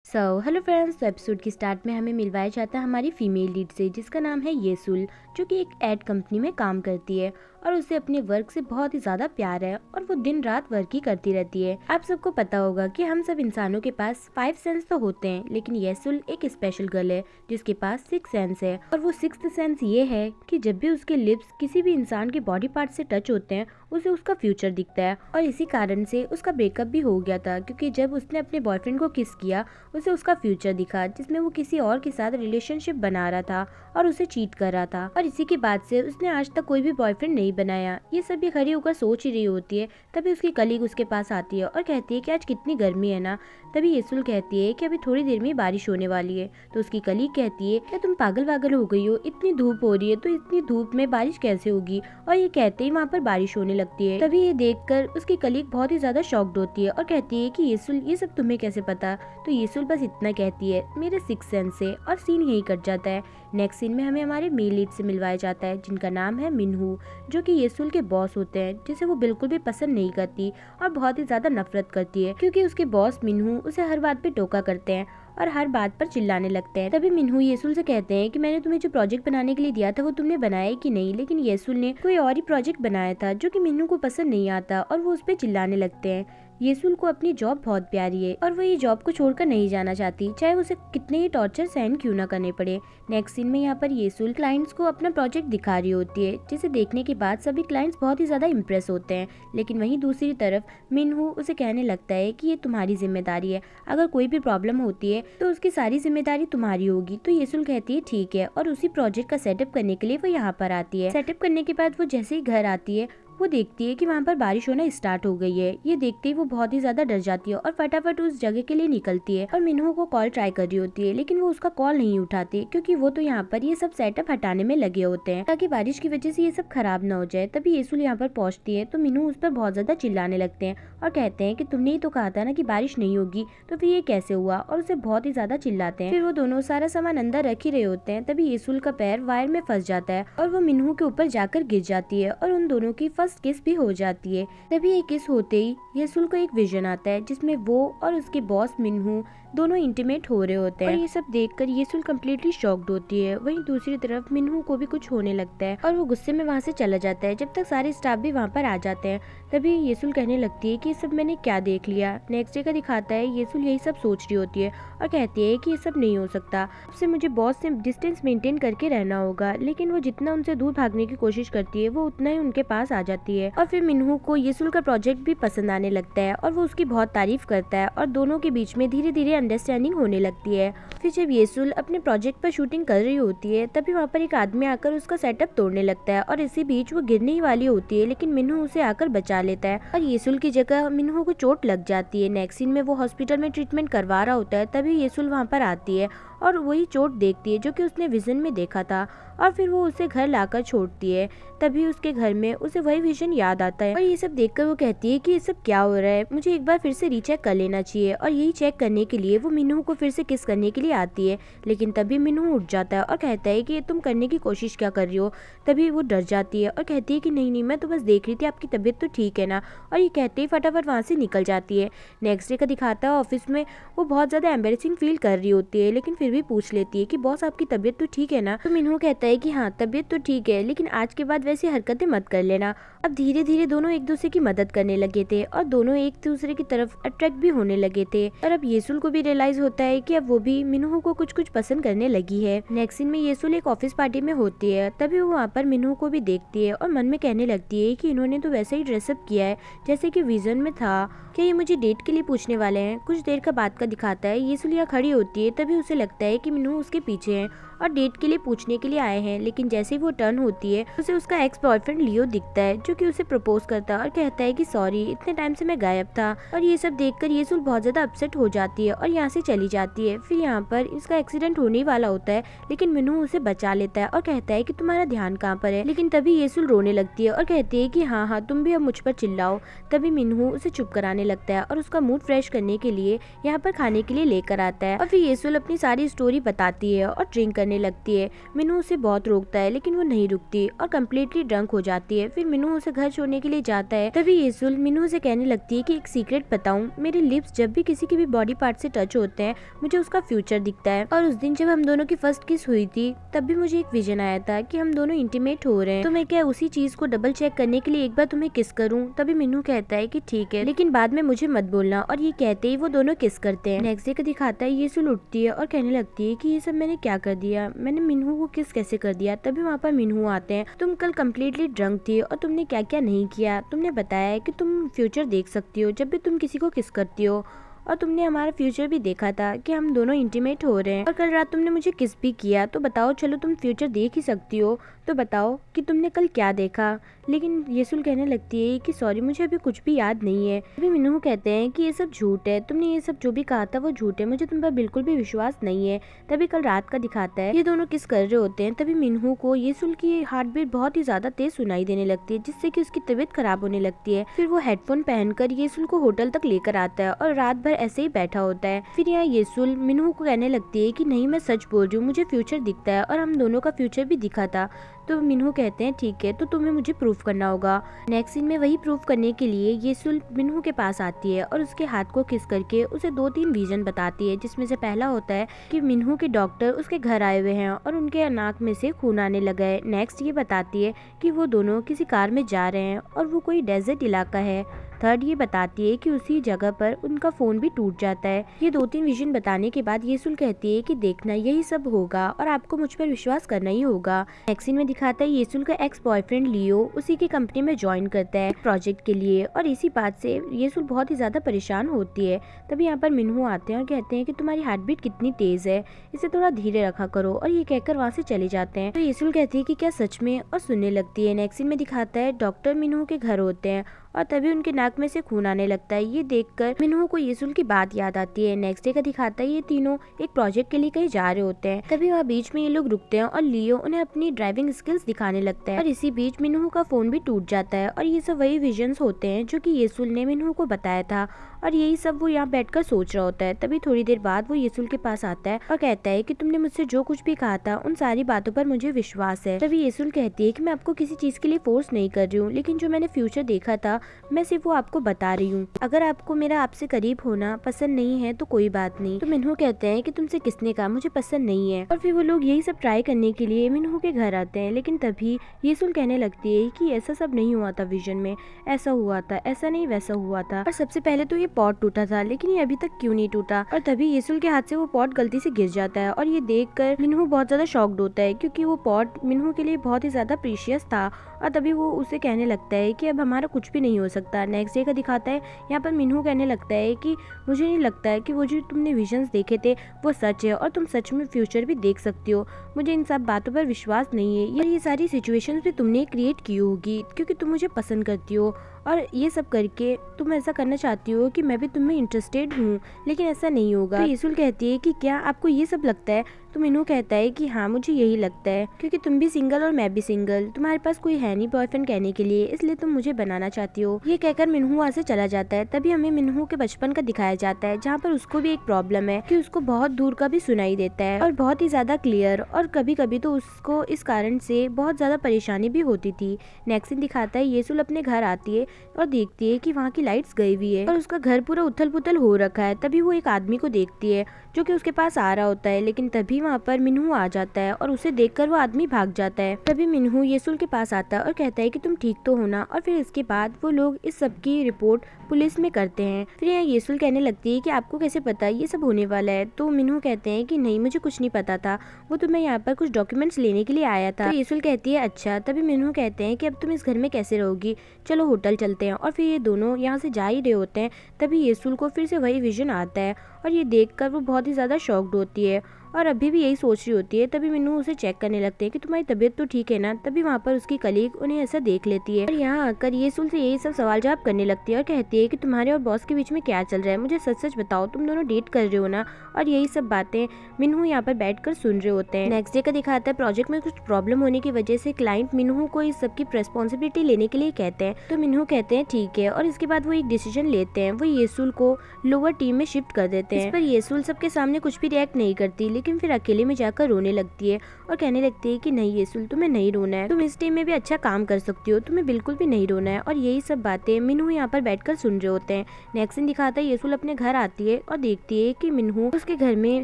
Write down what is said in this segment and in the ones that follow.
Hello friends. तो episode की start में हमें मिलवाया जाता है हमारी फीमेल लीड से, जिसका नाम है येसुल, जो कि एक एड कंपनी में काम करती है और उसे अपने वर्क से बहुत ही ज्यादा प्यार है और वो दिन रात वर्क ही करती रहती है। आप सबको पता होगा कि हम सब इंसानों के पास 5 सेंस तो होते हैं, लेकिन येसुल एक स्पेशल गर्ल है जिसके पास 6 सेंस है। और वो 6th सेंस ये है कि जब भी उसके लिप्स किसी भी इंसान के बॉडी पार्ट से टच होते हैं उसे उसका फ्यूचर दिखता है। और इसी कारण से उसका ब्रेकअप भी हो गया था, क्योंकि जब उसने अपने बॉयफ्रेंड को किस किया उसे उसका फ्यूचर दिखा, जिसमें वो किसी और के साथ रिलेशनशिप बना रहा था और उसे चीट कर रहा था। और इसी के बाद से उसने आज तक कोई भी बॉयफ्रेंड नहीं बनाया। ये सब भी खड़ी होकर सोच ही रही होती है, तभी उसकी कलीग उसके पास आती है और कहती है कि आज कितनी गर्मी है ना। तभी येसुल कहती है कि अभी थोड़ी देर में बारिश होने वाली है। तो उसकी कलीग कहती है क्या तुम पागल वागल हो गई हो, इतनी धूप हो रही है तो इतनी धूप में बारिश कैसे होगी। और ये कहते ही वहाँ पर बारिश होने लगती है। तभी ये देखकर उसकी कलीग बहुत ही ज्यादा शॉक्ड होती है और कहती है कि येसुल ये सब तुम्हें कैसे पता। तो येसुल बस इतना कहती है मेरे 6 सेंस से, और सीन यही कट जाता है। नेक्स्ट सीन में हमें हमारे मेल लीड से मिलवाया जाता है, जिनका नाम है मिनहू, जो कि येसुल के बॉस होते हैं, जिसे वो बिल्कुल भी पसंद नहीं करती और बहुत ही ज्यादा नफरत करती है, क्योंकि उसके बॉस मिनहू उसे हर बात पे टोका करते हैं और हर बात पर चिल्लाने लगते हैं। तभी मिनहू येसुल से कहते हैं कि मैंने तुम्हें जो प्रोजेक्ट बनाने के लिए दिया था वो तुमने बनाया कि नहीं। लेकिन येसुल ने कोई और ही प्रोजेक्ट बनाया था जो कि मिनहू को पसंद नहीं आता और वो उस पर चिल्लाने लगते हैं। येसुल को अपनी जॉब बहुत प्यारी है और वो ये जॉब को छोड़कर नहीं जाना चाहती, चाहे उसे कितने ही टॉर्चर सहन क्यों ना करने पड़े। नेक्स्ट सीन में यहाँ पर येसुल क्लाइंट्स को अपना प्रोजेक्ट दिखा रही होती है, जिसे देखने के बाद सभी क्लाइंट्स बहुत ही ज्यादा इम्प्रेस होते हैं। लेकिन वहीं दूसरी तरफ मिनहू उसे कहने लगता है कि ये तुम्हारी जिम्मेदारी है, अगर कोई भी प्रॉब्लम होती है तो उसकी सारी जिम्मेदारी तुम्हारी होगी। तो येसुल कहती है ठीक है, और उसी प्रोजेक्ट का सेटअप करने के लिए वो यहाँ पर आती है। सेटअप करने के बाद वो जैसे ही घर आती है वो देखती है कि वहाँ पर बारिश होना स्टार्ट हो गई है। ये देखते ही वो बहुत ही ज्यादा डर जाती है और फटाफट उस जगह के लिए निकलती है और मिनहू को कॉल ट्राई कर रही होती है, लेकिन वो उसका कॉल नहीं उठाती, क्योंकि वो तो यहाँ पर ये सब सेटअप हटाने में लगे होते हैं ताकि बारिश की वजह से ये सब खराब ना हो जाए। तभी येसुल यहाँ पर पहुंचती है तो मिनहू उस पर बहुत ज्यादा चिल्लाने लगते हैं और कहते हैं कि तुमने ही तो कहा था ना कि बारिश नहीं होगी, तो फिर ये कैसे हुआ, और उसे बहुत ही ज्यादा चिल्लाते हैं। फिर वो दोनों सारा सामान अंदर रख ही रहे होते हैं, तभी येसुल का पैर वायर में फंस जाता है और वो मिनहू के ऊपर जाकर गिर जाती है और उन दोनों की फर्स्ट किस भी हो जाती है। तभी ये किस होते ही येसुल को एक विजन आता है, जिसमें वो और उसके बॉस मिनहू दोनों इंटीमेट हो रहे होते हैं और ये सब देखकर येसुल कम्प्लीटली शॉक्ड होती है। वहीं दूसरी तरफ मिनहू को भी कुछ होने लगता है और वो गुस्से में वहाँ से चला जाता है, जब तक सारे स्टाफ भी वहाँ पर आ जाते हैं। तभी येसुल कहने लगती है कि ये सब मैंने क्या देख लिया। नेक्स्ट डे का दिखाता है येसुल यही सब सोच रही होती है और कहती है कि ये सब नहीं हो सकता, उससे मुझे बॉस से डिस्टेंस मेंटेन करके रहना होगा। लेकिन वो जितना उनसे दूर भागने की कोशिश करती है वो उतना ही उनके पास आ जाती है। और फिर मिनहू को येसुल का प्रोजेक्ट भी पसंद आने लगता है और वो उसकी बहुत तारीफ करता है और दोनों के बीच में धीरे धीरे अंडरस्टैंडिंग होने लगती है। फिर जब येसुल अपने प्रोजेक्ट पर शूटिंग कर रही होती है तभी वहाँ पर एक आदमी आकर उसका सेटअप तोड़ने लगता है और इसी बीच वो गिरने ही वाली होती है, लेकिन मिनहू उसे आकर बचा लेता है और येसुल की जगह मिनहू को चोट लग जाती है। नेक्स्ट सीन में वो हॉस्पिटल में ट्रीटमेंट करवा रहा होता है, तभी येसुल वहाँ पर आती है और वही चोट देखती है जो कि उसने विजन में देखा था और फिर वो उसे घर लाकर छोड़ती है। तभी उसके घर में उसे वही विजन याद आता है और ये सब देखकर वो कहती है कि ये सब क्या हो रहा है, मुझे एक बार फिर से रीचेक कर लेना चाहिए। और यही चेक करने के लिए वो मिनहू को फिर से किस करने के लिए आती है, लेकिन तभी मिनहू उठ जाता है और कहता है कि ये तुम करने की कोशिश क्या कर रही हो। तभी वो डर जाती है और कहती है कि नहीं नहीं, मैं तो बस देख रही थी, आपकी तबीयत तो ठीक है ना। और ये कहते ही फटाफट वहाँ से निकल जाती है। नेक्स्ट डे का दिखाता है ऑफिस में वो बहुत ज़्यादा एम्बेरसिंग फील कर रही होती है, लेकिन फिर भी पूछ लेती है कि बॉस आपकी तबीयत तो ठीक है ना। तो मिनहू कहता है कि हाँ तबीयत तो ठीक है, लेकिन आज के बाद वैसी हरकतें मत कर लेना। अब धीरे धीरे दोनों एक दूसरे की मदद करने लगे थे और दोनों एक दूसरे की तरफ अट्रैक्ट भी होने लगे थे और अब येसुल को भी रियलाइज होता है कि अब वो भी मिनहू को कुछ कुछ पसंद करने लगी है। नेक्स्ट सीन में येसुल एक ऑफिस पार्टी में होती है, तभी वो वहाँ पर मिनहू को भी देखती है और मन में कहने लगती है कि इन्होंने तो वैसा ही ड्रेसअप किया है जैसे कि विजन में था, क्या ये मुझे डेट के लिए पूछने वाले हैं। कुछ देर का बात का दिखाता है येसुल यहाँ खड़ी होती है, तभी उसे लगता है कि मिनहू उसके पीछे है और डेट के लिए पूछने के लिए आए हैं। लेकिन जैसे ही वो टर्न होती है उसे उसका एक्स बॉयफ्रेंड लियो दिखता है, जो कि उसे प्रपोज करता है और कहता है कि सॉरी इतने टाइम से मैं गायब था। और ये सब देखकर येसुल बहुत ज्यादा अपसेट हो जाती है और यहाँ से चली जाती है। फिर यहाँ पर इसका एक्सीडेंट होने वाला होता है, लेकिन मिनहू उसे बचा लेता है और कहता है कि तुम्हारा ध्यान कहाँ पर है। लेकिन तभी येसुल रोने लगती है और कहती है कि हाँ हाँ तुम भी अब मुझ पर चिल्लाओ। तभी मिनहू उसे चुप कराने लगता है और उसका मूड फ्रेश करने के लिए यहाँ पर खाने के लिए लेकर आता है और फिर येसुल अपनी सारी स्टोरी बताती है और ड्रिंक करने लगती है। मिनू उसे बहुत रोकता है लेकिन वो नहीं रुकती और कम्प्लीटली ड्रंक हो जाती है। फिर मिनू उसे घर छोड़ने के लिए जाता है। तभी येसुल मिनू से कहने लगती है कि एक सीक्रेट बताऊं, मेरे लिप्स जब भी किसी के भी बॉडी पार्ट से टच होते हैं मुझे उसका फ्यूचर दिखता है। और उस दिन जब हम दोनों की फर्स्ट किस हुई थी तब भी मुझे एक विजन आया था कि हम दोनों इंटीमेट हो रहे हैं, तो मैं क्या उसी चीज को डबल चेक करने के लिए एक बार तुम्हें किस करूं। तभी मिनू कहता है कि ठीक है, लेकिन बाद में मुझे मत बोलना। और ये कहते ही वो दोनों किस करते हैं। नेक्स्ट डे का दिखाता है येसुल उठती है और कहने लगती है कि ये सब मैंने क्या कर दिया, मैंने मिनू को किस कैसे कर दिया। तभी वहाँ पर मिनू आते हैं। तुम कल कम्प्लीटली ड्रंक थी और तुमने क्या क्या नहीं किया। तुमने बताया है कि तुम फ्यूचर देख सकती हो जब भी तुम किसी को किस करती हो, और तुमने हमारा फ्यूचर भी देखा था कि हम दोनों इंटीमेट हो रहे हैं, और कल रात तुमने मुझे किस भी किया। तो बताओ, चलो तुम फ्यूचर देख ही सकती हो तो बताओ कि तुमने कल क्या देखा। लेकिन येसुल कहने लगती है कि सॉरी, मुझे अभी कुछ भी याद नहीं है। अभी मिनू कहते हैं कि ये सब झूठ है, तुमने ये सब जो भी कहा था वो झूठ है, मुझे तुम पर बिल्कुल भी विश्वास नहीं है। तभी कल रात का दिखाता है, ये दोनों किस कर रहे होते हैं। तभी मिनू को येसुल की हार्ट बीट बहुत ही ज्यादा तेज सुनाई देने लगती है, जिससे कि उसकी तबीयत खराब होने लगती है। फिर वो हेडफोन पहनकर येसुल को होटल तक लेकर आता है और रात भर ऐसे ही बैठा होता है। फिर यहाँ येसुल मिनू को कहने लगती है कि नहीं, मैं सच बोल रही हूँ, मुझे फ्यूचर दिखता है और हम दोनों का फ्यूचर भी दिखा था। तो मिनू कहते हैं ठीक है, तो तुम्हें मुझे प्रूफ करना होगा। नेक्स्ट सीन में वही प्रूफ करने के लिए येसुल मिनू के पास आती है और उसके हाथ को किस करके उसे 2-3 विजन बताती है, जिसमें से पहला होता है कि मिनू के डॉक्टर उसके घर आए हुए हैं और उनके नाक में से खून आने लगा है। नेक्स्ट ये बताती है कि वो दोनों किसी कार में जा रहे हैं और वो कोई डेजर्ट इलाका है। थर्ड ये बताती है कि उसी जगह पर उनका फोन भी टूट जाता है। ये 2-3 विजन बताने के बाद येसुल कहती है कि देखना, यही सब होगा और आपको मुझ पर विश्वास करना ही होगा। नेक्स्ट सीन में दिखाता है येसुल का एक्स बॉयफ्रेंड लियो उसी की कंपनी में ज्वाइन करता है प्रोजेक्ट के लिए, और इसी बात से येसुल बहुत ही ज्यादा परेशान होती है। तभी यहाँ पर मिनू आते हैं और कहते हैं कि तुम्हारी हार्ट बीट कितनी तेज है, इसे थोड़ा धीरे रखा करो, और ये कहकर वहाँ से चले जाते हैं। तो येसुल कहती है कि क्या सच में, और सुनने लगती है। नेक्स्ट सीन में दिखाता है डॉक्टर मिनू के घर होते हैं और तभी उनके नाक में से खून आने लगता है। ये देखकर मिनू को येसुल की बात याद आती है। नेक्स्ट डे का दिखाता है ये तीनों एक प्रोजेक्ट के लिए कहीं जा रहे होते हैं। तभी वहाँ बीच में ये लोग रुकते हैं और लियो उन्हें अपनी ड्राइविंग स्किल्स दिखाने लगता है, और इसी बीच मिनू का फोन भी टूट जाता है। और ये सब वही विजन्स होते हैं जो कि येसुल ने मिनू को बताया था, और यही सब वो यहाँ बैठकर सोच रहा होता है। तभी थोड़ी देर बाद वो येसुल के पास आता है और कहता है कि तुमने मुझसे जो कुछ भी कहा था उन सारी बातों पर मुझे विश्वास है। तभी येसुल कहती है कि मैं आपको किसी चीज के लिए फोर्स नहीं कर रही हूँ, लेकिन जो मैंने फ्यूचर देखा था मैं सिर्फ वो आपको बता रही हूँ। अगर आपको मेरा आपसे करीब होना पसंद नहीं है तो कोई बात नहीं। तो मिनू कहते हैं कि तुमसे किसने कहा, मुझे पसंद नहीं है। और फिर वो लोग यही सब ट्राई करने के लिए मिनू के घर आते हैं, लेकिन तभी येसुल कहने लगती है कि ऐसा सब नहीं हुआ था विजन में, ऐसा हुआ था, ऐसा नहीं वैसा हुआ था। और सबसे पहले तो ये पॉट टूटा था, लेकिन ये अभी तक क्यों नहीं टूटा। और तभी येसुल के हाथ से वो पॉट गलती से गिर जाता है, और ये देखकर मिनू बहुत ज्यादा शॉक्ड होता है, क्योंकि वो पॉट मिनू के लिए बहुत ही ज्यादा प्रीशियस था। और तभी वो उसे कहने लगता है कि अब हमारा कुछ भी नहीं हो सकता। नेक्स्ट डे का दिखाता है, यहाँ पर मिनू कहने लगता है कि मुझे नहीं लगता है कि वो जो तुमने विजन्स देखे थे वो सच है, और तुम सच में फ्यूचर भी देख सकती हो। मुझे इन सब बातों पर विश्वास नहीं है, ये सारी सिचुएशंस भी तुमने क्रिएट की होगी क्योंकि तुम मुझे पसंद करती हो, और ये सब करके तुम ऐसा करना चाहती हो कि मैं भी तुम में इंटरेस्टेड हूँ, लेकिन ऐसा नहीं होगा। तो येसुल कहती है कि क्या आपको ये सब लगता है। तो मिनू कहता है कि हाँ, मुझे यही लगता है, क्योंकि तुम भी सिंगल और मैं भी सिंगल, तुम्हारे पास कोई है नहीं बॉयफ्रेंड कहने के लिए, इसलिए तुम मुझे बनाना चाहती हो। ये कहकर मिनू वहाँ से चला जाता है। तभी हमें मिनू के बचपन का दिखाया जाता है, जहाँ पर उसको भी एक प्रॉब्लम है कि उसको बहुत दूर का भी सुनाई देता है और बहुत ही ज्यादा क्लियर, और कभी कभी तो उसको इस कारण से बहुत ज्यादा परेशानी भी होती थी। नेक्स्ट सीन दिखाता है येसुल अपने घर आती है और देखती है कि वहाँ की लाइट्स गई हुई है और उसका घर पूरा उथल पुथल हो रखा है। तभी वो एक आदमी को देखती है जो कि उसके पास आ रहा होता है, लेकिन तभी वहाँ पर मिनू आ जाता है और उसे देखकर वो आदमी भाग जाता है। तभी मिनू येसुल के पास आता है और कहता है कि तुम ठीक तो हो ना। और फिर इसके बाद वो लोग इस सब की रिपोर्ट पुलिस में करते हैं। फिर यहाँ येसुल कहने लगती है कि आपको कैसे पता ये सब होने वाला है। तो मिनू कहते हैं कि नहीं, मुझे कुछ नहीं पता था, वो तो मैं यहाँ पर कुछ डॉक्यूमेंट्स लेने के लिए आया था। तो येसुल कहती है अच्छा। तभी मिनू कहते हैं कि अब तुम इस घर में कैसे रहोगी, चलो होटल चलते हैं। और फिर ये दोनों यहाँ से जा ही रहे होते हैं। तभी येसुल को फिर से वही विजन आता है और ये देखकर वो बहुत ही ज़्यादा शॉक्ड होती है और अभी भी यही सोच रही होती है। तभी मिनू उसे चेक करने लगते हैं कि तुम्हारी तबीयत तो ठीक है ना। तभी वहाँ पर उसकी कलीग उन्हें ऐसा देख लेती है और यहाँ आकर येसुल से यही सब सवाल जवाब करने लगती है और कहती है कि तुम्हारे और बॉस के बीच में क्या चल रहा है, मुझे सच सच बताओ, तुम दोनों डेट कर रहे हो ना। और यही सब बातें मिनू यहाँ पर बैठकर सुन रहे होते हैं। नेक्स्ट डे का दिखाता है प्रोजेक्ट में कुछ प्रॉब्लम होने की वजह से क्लाइंट मिनू को इस सब की रिस्पॉन्सिबिलिटी लेने के लिए कहते हैं। तो मिनू कहते हैं ठीक है, और इसके बाद वो एक डिसीजन लेते हैं, वो येसुल को लोअर टीम में शिफ्ट कर देते हैं। इस पर येसुल सबके सामने कुछ भी रिएक्ट नहीं करती, लेकिन लेकिन फिर अकेले में जाकर रोने लगती है और कहने लगती है कि नहीं येसुल, तुम्हें नहीं रोना है, तुम इस टीम में भी अच्छा काम कर सकती हो, तुम्हें बिल्कुल भी नहीं रोना है। और यही सब बातें मिनहू यहाँ पर बैठकर सुन रहे होते हैं। नेक्स्ट सीन दिखाता है येसुल अपने घर आती है और देखती है कि मिनहू उसके घर में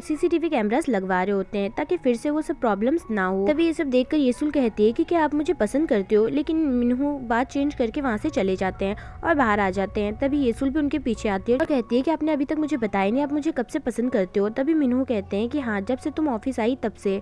सीसीटीवी कैमरास लगवा रहे होते हैं ताकि फिर से वो सब प्रॉब्लम्स ना हो। तभी ये सब देखकर येसुल कहती है कि क्या आप मुझे पसंद करते हो, लेकिन मिनहू बात चेंज करके वहाँ से चले जाते हैं और बाहर आ जाते हैं। तभी येसुल भी उनके पीछे आती है और कहती है कि आपने अभी तक मुझे बताया नहीं, आप मुझे कब से पसंद करते हो। तभी मिनहू कहते हैं कि हाँ, जब से तुम ऑफिस आई तब से,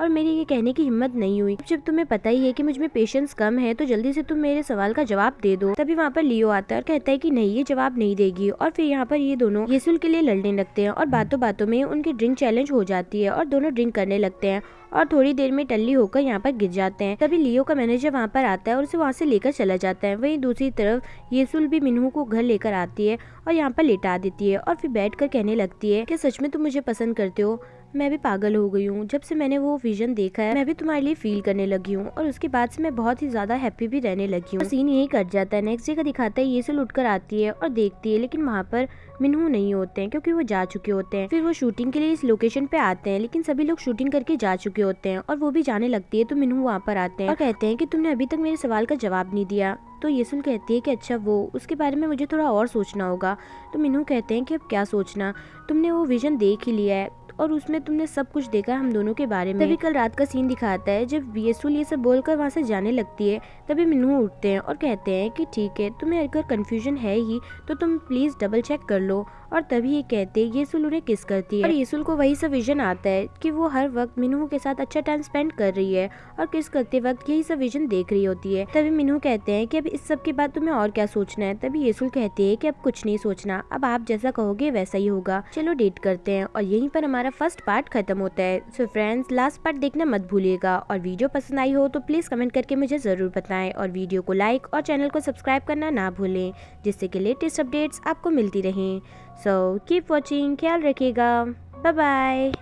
और मेरी ये कहने की हिम्मत नहीं हुई। जब तुम्हें पता ही है कि मुझ में पेशेंस कम है तो जल्दी से तुम मेरे सवाल का जवाब दे दो। तभी वहाँ पर लियो आता है और कहता है कि नहीं, ये जवाब नहीं देगी। और फिर यहाँ पर ये दोनों येसुल के लिए लड़ने लगते हैं और बातों बातों में उनकी ड्रिंक चैलेंज हो जाती है और दोनों ड्रिंक करने लगते हैं और थोड़ी देर में टल्ली होकर यहाँ पर गिर जाते हैं। तभी लियो का मैनेजर वहाँ पर आता है और उसे वहाँ से लेकर चला जाता है। वहीं दूसरी तरफ येसुल भी मिनहू को घर लेकर आती है और यहाँ पर लेटा देती है और फिर बैठकर कहने लगती है कि सच में तुम मुझे पसंद करते हो, मैं भी पागल हो गई हूँ। जब से मैंने वो विजन देखा है मैं भी तुम्हारे लिए फील करने लगी हूँ और उसके बाद से मैं बहुत ही ज्यादा हैप्पी भी रहने लगी हूँ। सीन यही कट जाता है। नेक्स्ट डे का दिखाता है येसुल उठकर आती है और देखती है, लेकिन वहाँ पर मिनहू नहीं होते हैं क्योंकि वो जा चुके होते हैं। फिर वो शूटिंग के लिए इस लोकेशन पे आते हैं, लेकिन सभी लोग शूटिंग करके जा चुके होते हैं और वो भी जाने लगती है। तो मिनहू वहाँ पर आते हैं और कहते हैं कि तुमने अभी तक मेरे सवाल का जवाब नहीं दिया। तो येसुल कहती है कि अच्छा, वो उसके बारे में मुझे थोड़ा और सोचना होगा। तो मिनहू कहते हैं कि अब क्या सोचना, तुमने वो विजन देख ही लिया है और उसमें तुमने सब कुछ देखा हम दोनों के बारे में। तभी कल रात का सीन दिखाता है जब येसुल ये सब बोलकर वहाँ से जाने लगती है। तभी मिनहू उठते हैं और कहते हैं कि ठीक है, तुम्हें अगर कंफ्यूजन है ही तो तुम प्लीज डबल चेक कर लो। और तभी ये कहते हैं येसुल उन्हें किस करती है और येसुल को वही सा विजन आता है कि वो हर वक्त मिनहू के साथ अच्छा टाइम स्पेंड कर रही है और किस करते वक्त यही सब विजन देख रही होती है। तभी मिनहू कहते हैं कि अब इस सब के बाद तुम्हें और क्या सोचना है। तभी येसुल कहते हैं कि अब कुछ नहीं सोचना, अब आप जैसा कहोगे वैसा ही होगा, चलो डेट करते हैं। और यहीं पर हमारा फर्स्ट पार्ट खत्म होता है। सो फ्रेंड्स, लास्ट पार्ट देखना मत भूलिएगा और वीडियो पसंद आई हो तो प्लीज कमेंट करके मुझे जरूर बताएं और वीडियो को लाइक और चैनल को सब्सक्राइब करना ना भूलें, जिससे कि लेटेस्ट अपडेट्स आपको मिलती रहें। सो कीप वॉचिंग, ख्याल रखिएगा, बाय बाय।